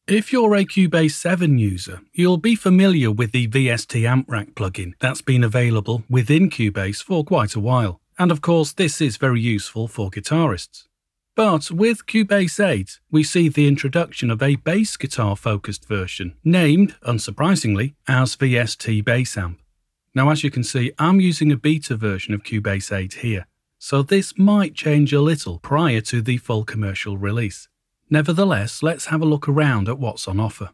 If you're a Cubase 7 user, you'll be familiar with the VST Amp Rack plugin that's been available within Cubase for quite a while, and of course this is very useful for guitarists. But with Cubase 8, we see the introduction of a bass guitar-focused version, named, unsurprisingly, as VST Bass Amp. Now as you can see, I'm using a beta version of Cubase 8 here, so this might change a little prior to the full commercial release. Nevertheless, let's have a look around at what's on offer.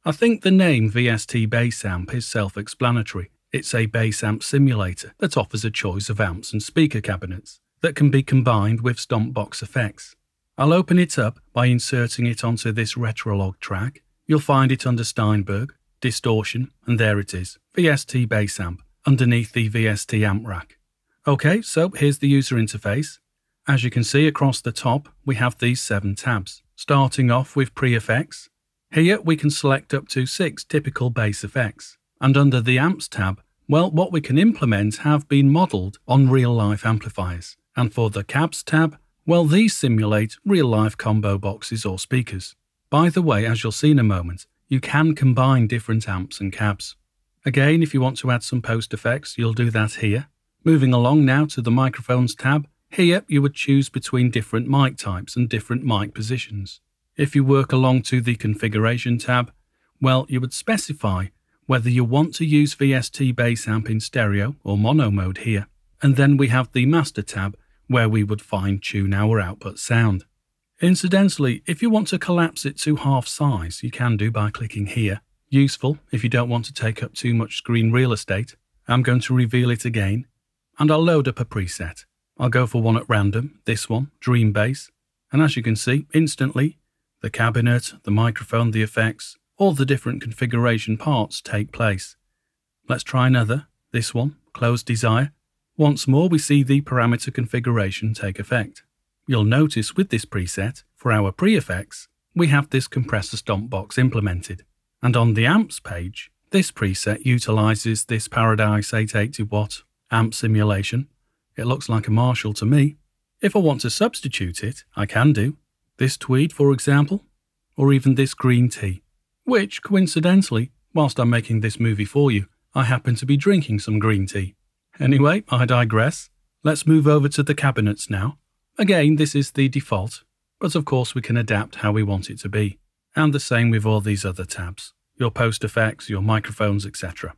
I think the name VST Bass Amp is self-explanatory. It's a bass amp simulator that offers a choice of amps and speaker cabinets that can be combined with Stompbox effects. I'll open it up by inserting it onto this Retrolog track. You'll find it under Steinberg, Distortion, and there it is, VST Bass Amp, underneath the VST Amp Rack. Okay, so here's the user interface. As you can see across the top, we have these 7 tabs. Starting off with pre-effects. Here we can select up to 6 typical bass effects. And under the Amps tab, well, what we can implement have been modelled on real-life amplifiers. And for the Cabs tab, well, these simulate real-life combo boxes or speakers. By the way, as you'll see in a moment, you can combine different amps and cabs. Again, if you want to add some post effects, you'll do that here. Moving along now to the Microphones tab. Here, you would choose between different mic types and different mic positions. If you work along to the Configuration tab, well, you would specify whether you want to use VST Bass Amp in stereo or mono mode here. And then we have the Master tab, where we would fine-tune our output sound. Incidentally, if you want to collapse it to half size, you can do by clicking here. Useful if you don't want to take up too much screen real estate. I'm going to reveal it again, and I'll load up a preset. I'll go for one at random, this one, Dream Bass, and as you can see, instantly, the cabinet, the microphone, the effects, all the different configuration parts take place. Let's try another, this one, Close Desire. Once more we see the parameter configuration take effect. You'll notice with this preset, for our pre-effects, we have this compressor Stompbox implemented. And on the amps page, this preset utilises this Paradise 880 watt amp simulation. It looks like a Marshall to me. If I want to substitute it, I can do. This tweed, for example, or even this green tea, which, coincidentally, whilst I'm making this movie for you, I happen to be drinking some green tea. Anyway, I digress. Let's move over to the cabinets now. Again, this is the default, but of course we can adapt how we want it to be. And the same with all these other tabs, your post effects, your microphones, etc.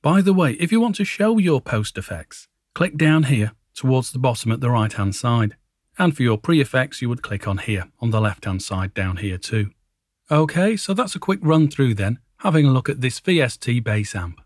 By the way, if you want to show your post effects, click down here towards the bottom at the right hand side. And for your pre-effects, you would click on here on the left hand side down here too. Okay, so that's a quick run through then, having a look at this VST Bass Amp.